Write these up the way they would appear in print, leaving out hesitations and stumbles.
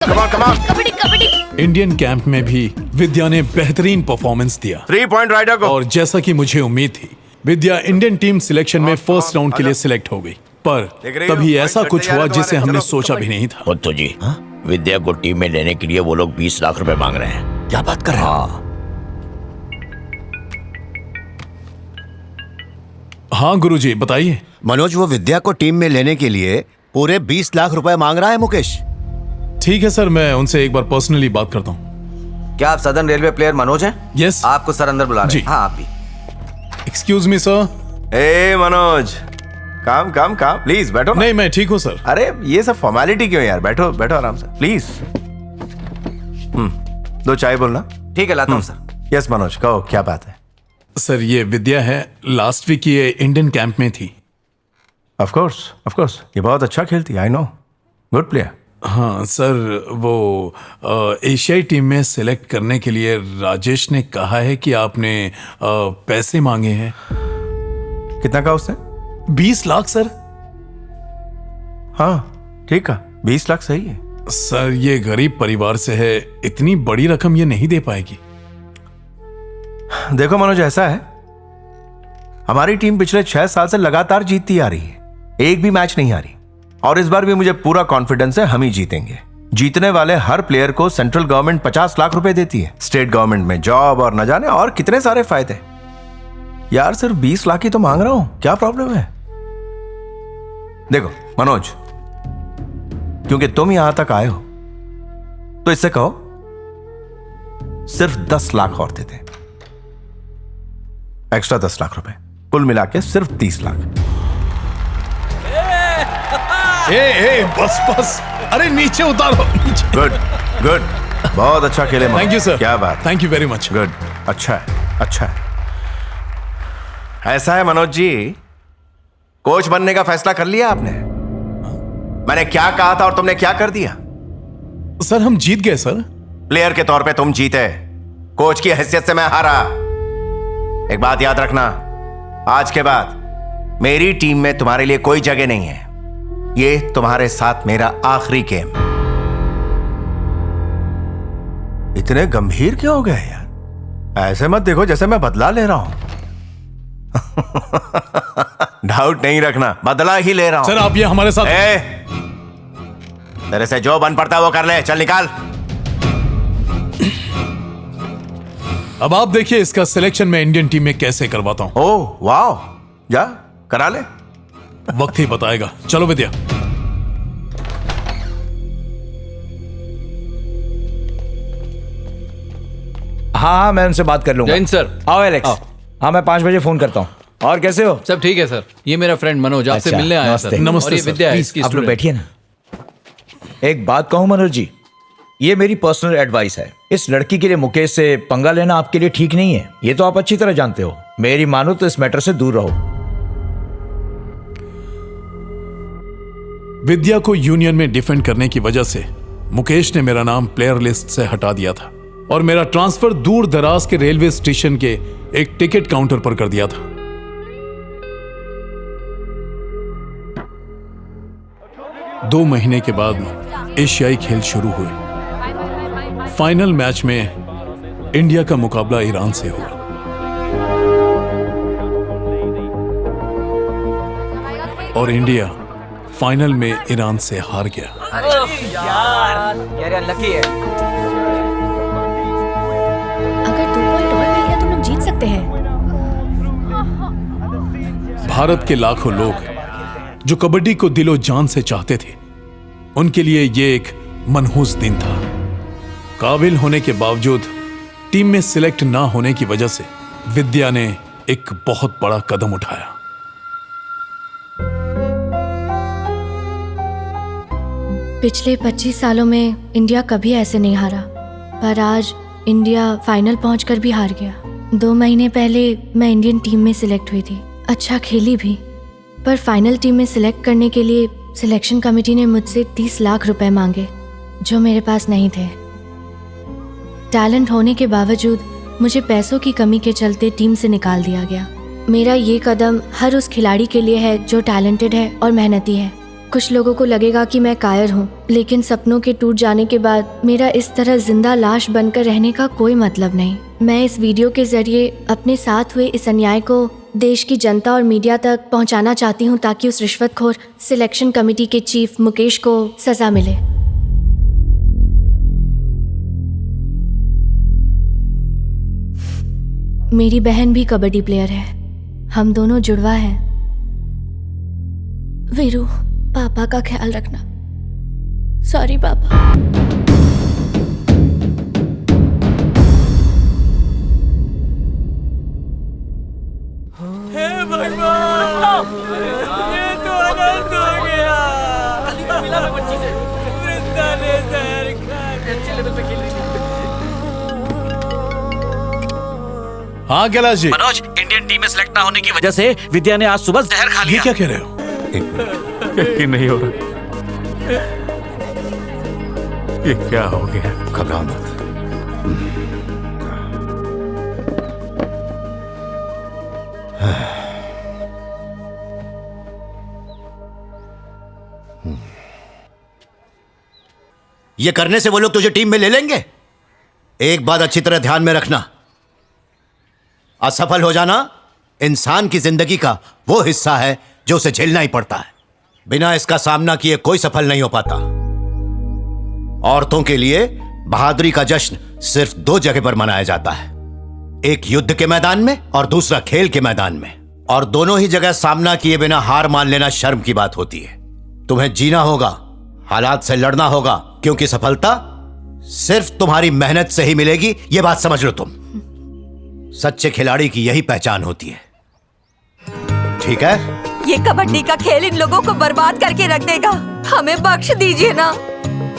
Kabaddi kabaddi. Indian camp में भी विद्या ने बेहतरीन परफॉर्मेंस दिया 3 पॉइंट राइडर को। और जैसा कि मुझे उम्मीद थी, विद्या इंडियन टीम सिलेक्शन में फर्स्ट राउंड के लिए सिलेक्ट हो गई। पर तभी ऐसा कुछ हुआ जिसे हमने सोचा भी नहीं था। मुत्तू जी, विद्या को टीम में लेने के लिए वो लोग 20 लाख रुपए मांग रहे हैं। क्या बात कर रहे हैं? हाँ गुरुजी, बताइए। मनोज, वो विद्या को टीम में लेने के लिए पूरे 20 लाख रुपए मांग रहा है मुकेश। ठीक है सर, मैं उनसे एक बार पर्सनली बात करता हूँ। क्या आप सदर्न रेलवे प्लेयर मनोज हैं? यस। आपको सर अंदर बुला रहे हैं। जी। हाँ, आप भी। Excuse me sir. ए मनोज, काम काम काम, प्लीज बैठो ना। नहीं, मैं ठीक हूँ सर। अरे ये सब फॉर्मेलिटी क्यों यार, बैठो बैठो आराम से प्लीज। 2 चाय बोलना। ठीक है, लाता हूँ सर। यस मनोज, कहो क्या बात है। सर ये विद्या है, लास्ट वीक ये इंडियन कैंप में थी। ऑफ कोर्स ये बहुत अच्छा खेलती है, आई नो, गुड प्लेयर। हाँ सर, वो एशियाई टीम में सिलेक्ट करने के लिए राजेश ने कहा है कि आपने पैसे मांगे हैं। कितना कहा उसने? 20 लाख सर। हाँ ठीक है, 20 लाख सही है। सर ये गरीब परिवार से है, इतनी बड़ी रकम ये नहीं दे पाएगी। देखो मनोज, ऐसा है, हमारी टीम पिछले 6 साल से लगातार जीतती आ रही है, एक भी मैच नहीं हारी। और इस बार भी मुझे पूरा कॉन्फिडेंस है, हम ही जीतेंगे। जीतने वाले हर प्लेयर को सेंट्रल गवर्नमेंट 50 लाख रुपए देती है, स्टेट गवर्नमेंट में जॉब और न जाने और कितने सारे फायदे। यार सिर्फ 20 लाख ही तो मांग रहा हूं, क्या प्रॉब्लम है? देखो मनोज, क्योंकि तुम यहां तक आए हो तो इससे कहो सिर्फ 10 लाख और दे दे, एक्स्ट्रा 10 लाख रुपए, कुल मिला के सिर्फ 30 लाख। बस अरे नीचे उतारो। गुड, बहुत अच्छा खेले मनोज। Thank you sir. क्या बात। Thank you very much. Good, अच्छा है। ऐसा है मनोज जी, कोच बनने का फैसला कर लिया आपने? मैंने क्या कहा था और तुमने क्या कर दिया? सर हम जीत गए सर। प्लेयर के तौर पे तुम जीते, कोच की हैसियत से मैं हारा। एक बात याद रखना, आज के बाद मेरी टीम में तुम्हारे लिए कोई जगह नहीं है। ये तुम्हारे साथ मेरा आखिरी गेम। इतने गंभीर क्यों हो गए यार? ऐसे मत देखो जैसे मैं बदला ले रहा हूं। डाउट नहीं रखना, बदला ही ले रहा हूं। सर आप ये हमारे साथ। तेरे से जो बन पड़ता है वो कर ले, चल निकाल। अब आप देखिए इसका सिलेक्शन मैं इंडियन टीम में कैसे करवाता हूं। ओह वाह, जा करा ले। वक्त ही बताएगा। चलो विद्या। हाँ, मैं उनसे बात कर लूंगा। जैन सर। आओ एलेक्स। हाँ, मैं 5 बजे फोन करता हूँ। और कैसे हो? सब ठीक है सर। ये मेरा फ्रेंड मनोज आपसे मिलने आया सर। नमस्ते और ये सर। विद्या है, प्लीज इसकी आप लोग स्टूडेंट। बैठिए ना। एक बात कहूँ मनोज जी, ये मेरी पर्सनल एडवाइस है। इस लड़की के लिए मुकेश से पंगा लेना आपके लिए ठीक नहीं है, ये तो आप अच्छी तरह जानते हो। मेरी मानो तो इस मैटर से दूर रहो। विद्या को यूनियन में डिफेंड करने की वजह से मुकेश ने मेरा नाम प्लेयर लिस्ट से हटा दिया था और मेरा ट्रांसफर दूर दराज के रेलवे स्टेशन के एक टिकट काउंटर पर कर दिया था। दो महीने के बाद एशियाई खेल शुरू हुए। फाइनल मैच में इंडिया का मुकाबला ईरान से हुआ। और इंडिया फाइनल में ईरान से हार गया। यार अनलकी है। अगर 2 पॉइंट और मिल गया तो लोग जीत सकते हैं। भारत के लाखों लोग जो कबड्डी को दिलो जान से चाहते थे, उनके लिए ये एक मनहूस दिन था। काबिल होने के बावजूद टीम में सिलेक्ट ना होने की वजह से विद्या ने एक बहुत बड़ा कदम उठाया। पिछले 25 सालों में इंडिया कभी ऐसे नहीं हारा, पर आज इंडिया फाइनल पहुंचकर भी हार गया। 2 महीने पहले मैं इंडियन टीम में सिलेक्ट हुई थी, अच्छा खेली भी, पर फाइनल टीम में सिलेक्ट करने के लिए सिलेक्शन कमेटी ने मुझसे 30 लाख रुपए मांगे, जो मेरे पास नहीं थे। टैलेंट होने के बावजूद मुझे पैसों की कमी के चलते टीम से निकाल दिया गया। मेरा ये कदम हर उस खिलाड़ी के लिए है जो टैलेंटेड है और मेहनती है। कुछ लोगों को लगेगा कि मैं कायर हूँ, लेकिन सपनों के टूट जाने के बाद मेरा इस तरह जिंदा लाश बनकर रहने का कोई मतलब नहीं। मैं इस वीडियो के जरिए अपने साथ हुए इस अन्याय को देश की जनता और मीडिया तक पहुंचाना चाहती हूं, ताकि उस रिश्वतखोर सिलेक्शन कमेटी के चीफ मुकेश को सजा मिले। मेरी बहन भी कबड्डी प्लेयर है, हम दोनों जुड़वा हैं। वीरू, पापा का ख्याल रखना। सॉरी पापा। हाँ कैलाश जी। मनोज, इंडियन टीम में सिलेक्ट ना होने की वजह से विद्या ने आज सुबह जहर खा लिया। ये क्या कह रहे हो? यकीन नहीं हो रहा। ये क्या हो गया? घबराओ मत। ये करने से वो लोग तुझे टीम में ले लेंगे। एक बात अच्छी तरह ध्यान में रखना, असफल हो जाना इंसान की जिंदगी का वो हिस्सा है जो उसे झेलना ही पड़ता है। बिना इसका सामना किए कोई सफल नहीं हो पाता। औरतों के लिए बहादुरी का जश्न सिर्फ 2 जगह पर मनाया जाता है, एक युद्ध के मैदान में और दूसरा खेल के मैदान में। और दोनों ही जगह सामना किए बिना हार मान लेना शर्म की बात होती है। तुम्हें जीना होगा, हालात से लड़ना होगा, क्योंकि सफलता सिर्फ तुम्हारी मेहनत से ही मिलेगी। यह बात समझ लो तुम। सच्चे खिलाड़ी की यही पहचान होती है, ठीक है? ये कबड्डी का खेल इन लोगों को बर्बाद करके रख देगा। हमें बख्श दीजिए ना।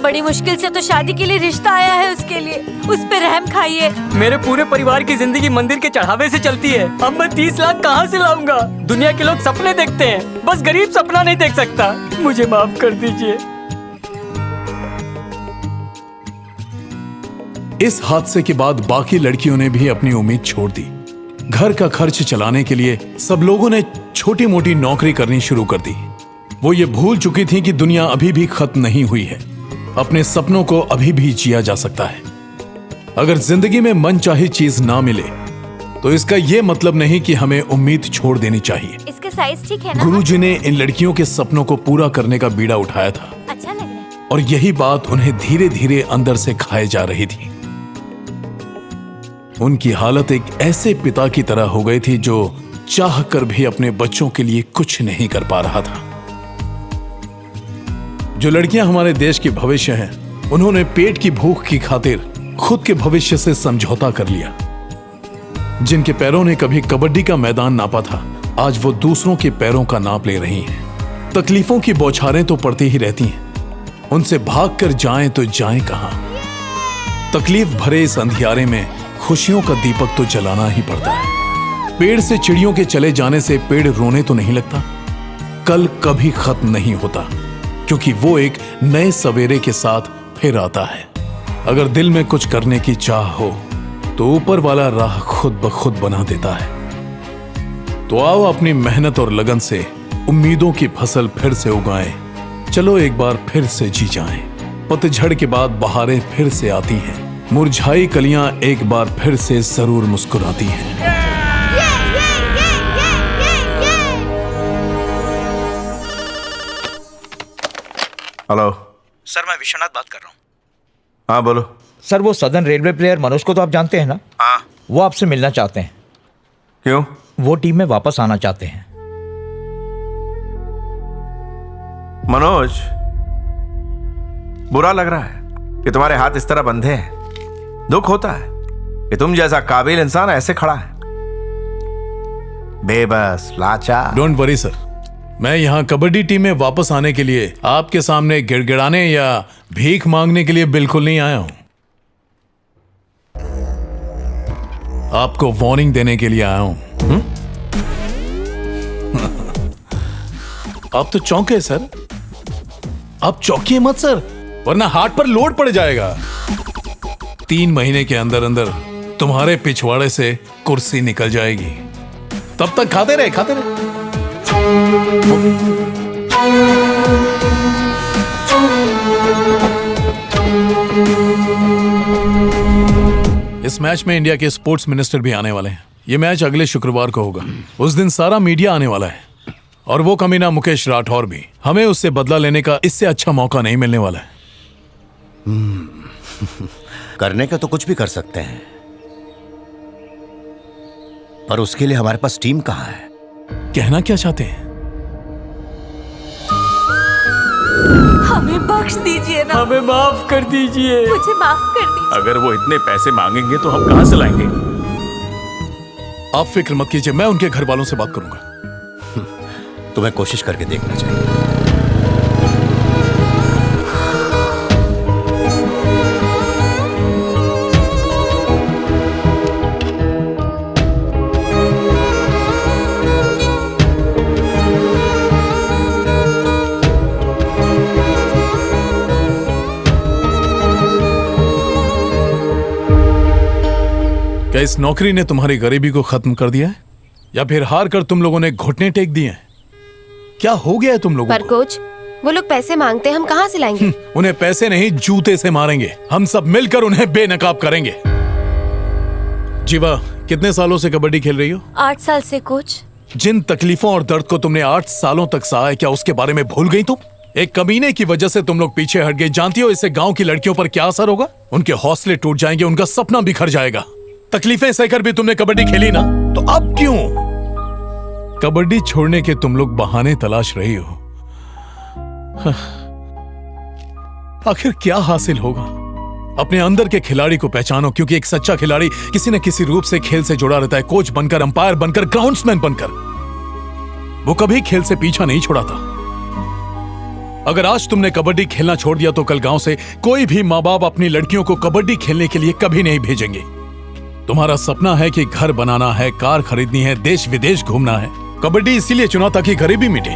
बड़ी मुश्किल से तो शादी के लिए रिश्ता आया है, उसके लिए उस पे रहम खाइए। मेरे पूरे परिवार की जिंदगी मंदिर के चढ़ावे से चलती है। अब मैं 30 लाख कहाँ से लाऊंगा? दुनिया के लोग सपने देखते हैं, बस गरीब सपना नहीं देख सकता। मुझे माफ कर दीजिए। इस हादसे के बाद बाकी लड़कियों ने भी अपनी उम्मीद छोड़ दी। घर का खर्च चलाने के लिए सब लोगों ने छोटी मोटी नौकरी करनी शुरू कर दी। वो ये भूल चुकी थी कि दुनिया अभी भी खत्म नहीं हुई है। अपने सपनों को अभी भी जिया जा सकता है। अगर जिंदगी में मनचाही चीज ना मिले तो इसका ये मतलब नहीं कि हमें उम्मीद छोड़ देनी चाहिए। इसका साइज ठीक है ना? गुरुजी ने इन लड़कियों के सपनों को पूरा करने का बीड़ा उठाया था। अच्छा लग रहा है। और यही बात उन्हें धीरे धीरे अंदर से खाए जा रही थी। उनकी हालत एक ऐसे पिता की तरह हो गई थी जो चाह कर भी अपने बच्चों के लिए कुछ नहीं कर पा रहा था। जो लड़कियां हमारे देश के भविष्य हैं, उन्होंने पेट की भूख की खातिर खुद के भविष्य से समझौता कर लिया। जिनके पैरों ने कभी कबड्डी का मैदान नापा था, आज वो दूसरों के पैरों का नाप ले रही हैं। तकलीफों की बौछारें तो पड़ती ही रहती हैं, उनसे भाग कर जाएं तो जाएं कहां। तकलीफ भरे इस अंधियारे में खुशियों का दीपक तो जलाना ही पड़ता है। पेड़ से चिड़ियों के चले जाने से पेड़ रोने तो नहीं लगता। कल कभी खत्म नहीं होता, क्योंकि वो एक नए सवेरे के साथ फिर आता है। अगर दिल में कुछ करने की चाह हो तो ऊपर वाला राह खुद ब खुद बना देता है। तो आओ अपनी मेहनत और लगन से उम्मीदों की फसल फिर से उगाएं। चलो एक बार फिर से जी जाएं। पतझड़ के बाद बहारें फिर से आती हैं। मुरझाई कलियां एक बार फिर से जरूर मुस्कुराती हैं। हेलो सर, मैं विश्वनाथ बात कर रहा हूँ। हाँ बोलो। सर, वो सदर्न रेलवे प्लेयर मनोज को तो आप जानते हैं ना? हाँ। वो आपसे मिलना चाहते हैं। क्यों? वो टीम में वापस आना चाहते हैं। मनोज, बुरा लग रहा है कि तुम्हारे हाथ इस तरह बंधे हैं। दुख होता है कि तुम जैसा काबिल इंसान ऐसे खड़ा है, बेबस, लाचार। डोंट वरी सर, मैं यहाँ कबड्डी टीम में वापस आने के लिए आपके सामने गिड़गिड़ाने या भीख मांगने के लिए बिल्कुल नहीं आया हूं। आपको वार्निंग देने के लिए आया हूं। आप तो चौंके सर। आप चौंकिए मत सर, वरना हार्ट पर लोड पड़ जाएगा। 3 महीने के अंदर अंदर तुम्हारे पिछवाड़े से कुर्सी निकल जाएगी। तब तक खाते रहे। इस मैच में इंडिया के स्पोर्ट्स मिनिस्टर भी आने वाले हैं। ये मैच अगले शुक्रवार को होगा। उस दिन सारा मीडिया आने वाला है और वो कमीना मुकेश राठौर भी। हमें उससे बदला लेने का इससे अच्छा मौका नहीं मिलने वाला है। करने का तो कुछ भी कर सकते हैं, पर उसके लिए हमारे पास टीम कहाँ है? कहना क्या चाहते हैं? हमें बख्श दीजिए ना, हमें माफ कर दीजिए। मुझे माफ कर दीजिए। अगर वो इतने पैसे मांगेंगे तो हम कहां से लाएंगे? आप फिक्र मत कीजिए, मैं उनके घर वालों से बात करूंगा। तुम्हें कोशिश करके देखना चाहिए। क्या इस नौकरी ने तुम्हारी गरीबी को खत्म कर दिया है या फिर हार कर तुम लोगों ने घुटने टेक दिए हैं? क्या हो गया है तुम लोगों पर कोच, वो लोग पैसे मांगते हैं, हम कहाँ से लाएंगे? उन्हें पैसे नहीं, जूते से मारेंगे। हम सब मिलकर उन्हें बेनकाब करेंगे। जीवा, कितने सालों से कबड्डी खेल रही हो? 8 साल से कोच। जिन तकलीफों और दर्द को तुमने 8 सालों तक सहा है, क्या उसके बारे में भूल गई तुम? एक कमीने की वजह से तुम लोग पीछे हट गए। जानती हो इससे गांव की लड़कियों पर क्या असर होगा? उनके हौसले टूट जाएंगे, उनका सपना बिखर जाएगा। तकलीफें सहकर भी तुमने कबड्डी खेली ना, तो अब क्यों कबड्डी छोड़ने के तुम लोग बहाने तलाश रही हो? आखिर क्या हासिल होगा? अपने अंदर के खिलाड़ी को पहचानो, क्योंकि एक सच्चा खिलाड़ी किसी न किसी रूप से खेल से जुड़ा रहता है। कोच बनकर, अंपायर बनकर, ग्राउंड्समैन बनकर। वो कभी खेल से पीछा नहीं छुड़ाता। अगर आज तुमने कबड्डी खेलना छोड़ दिया तो कल गांव से कोई भी माँ बाप अपनी लड़कियों को कबड्डी खेलने के लिए कभी नहीं भेजेंगे। तुम्हारा सपना है कि घर बनाना है, कार खरीदनी है, देश विदेश घूमना है। कबड्डी इसीलिए चुना ताकि गरीबी मिटे।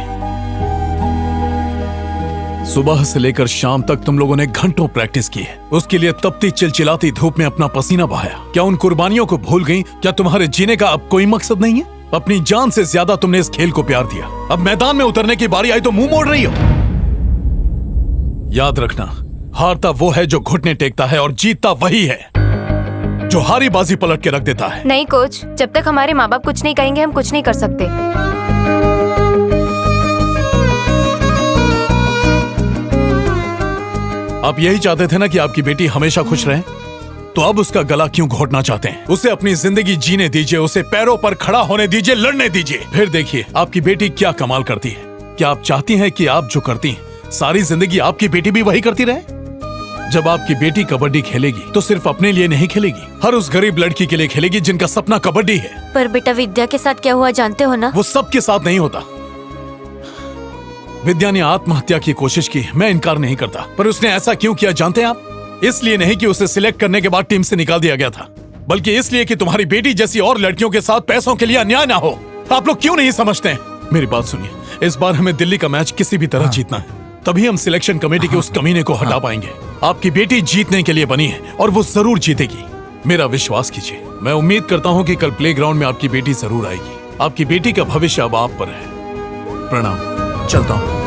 सुबह से लेकर शाम तक तुम लोगों ने घंटों प्रैक्टिस की है। उसके लिए तपती चिलचिलाती धूप में अपना पसीना बहाया। क्या उन कुर्बानियों को भूल गई? क्या तुम्हारे जीने का अब कोई मकसद नहीं है? अपनी जान से ज्यादा तुमने इस खेल को प्यार दिया। अब मैदान में उतरने की बारी आई तो मुंह मोड़ रही हो। याद रखना, हारता वो है जो घुटने टेकता है और जीतता वही है जो हारी बाजी पलट के रख देता है। नहीं कोच, जब तक हमारे माँ बाप कुछ नहीं कहेंगे हम कुछ नहीं कर सकते। आप यही चाहते थे ना कि आपकी बेटी हमेशा खुश रहे, तो अब उसका गला क्यों घोटना चाहते हैं? उसे अपनी जिंदगी जीने दीजिए, उसे पैरों पर खड़ा होने दीजिए, लड़ने दीजिए। फिर देखिए आपकी बेटी क्या कमाल करती है। क्या आप चाहती हैं कि आप जो करती हैं सारी जिंदगी आपकी बेटी भी वही करती रहे? जब आपकी बेटी कबड्डी खेलेगी तो सिर्फ अपने लिए नहीं खेलेगी, हर उस गरीब लड़की के लिए खेलेगी जिनका सपना कबड्डी है। पर बेटा विद्या के साथ क्या हुआ जानते हो ना? वो सबके साथ नहीं होता। विद्या ने आत्महत्या की कोशिश की, मैं इनकार नहीं करता, पर उसने ऐसा क्यों किया जानते हैं आप? इसलिए नहीं कि उसे सिलेक्ट करने के बाद टीम से निकाल दिया गया था, बल्कि इसलिए कि तुम्हारी बेटी जैसी और लड़कियों के साथ पैसों के लिए अन्याय ना हो। आप लोग क्यों नहीं समझते हैं? मेरी बात सुनिए, इस बार हमें दिल्ली का मैच किसी भी तरह जीतना है, तभी हम सिलेक्शन कमेटी के उस कमीने को हटा पाएंगे। आपकी बेटी जीतने के लिए बनी है और वो जरूर जीतेगी। मेरा विश्वास कीजिए। मैं उम्मीद करता हूँ कि कल प्लेग्राउंड में आपकी बेटी जरूर आएगी। आपकी बेटी का भविष्य अब आप पर है। प्रणाम, चलता हूँ।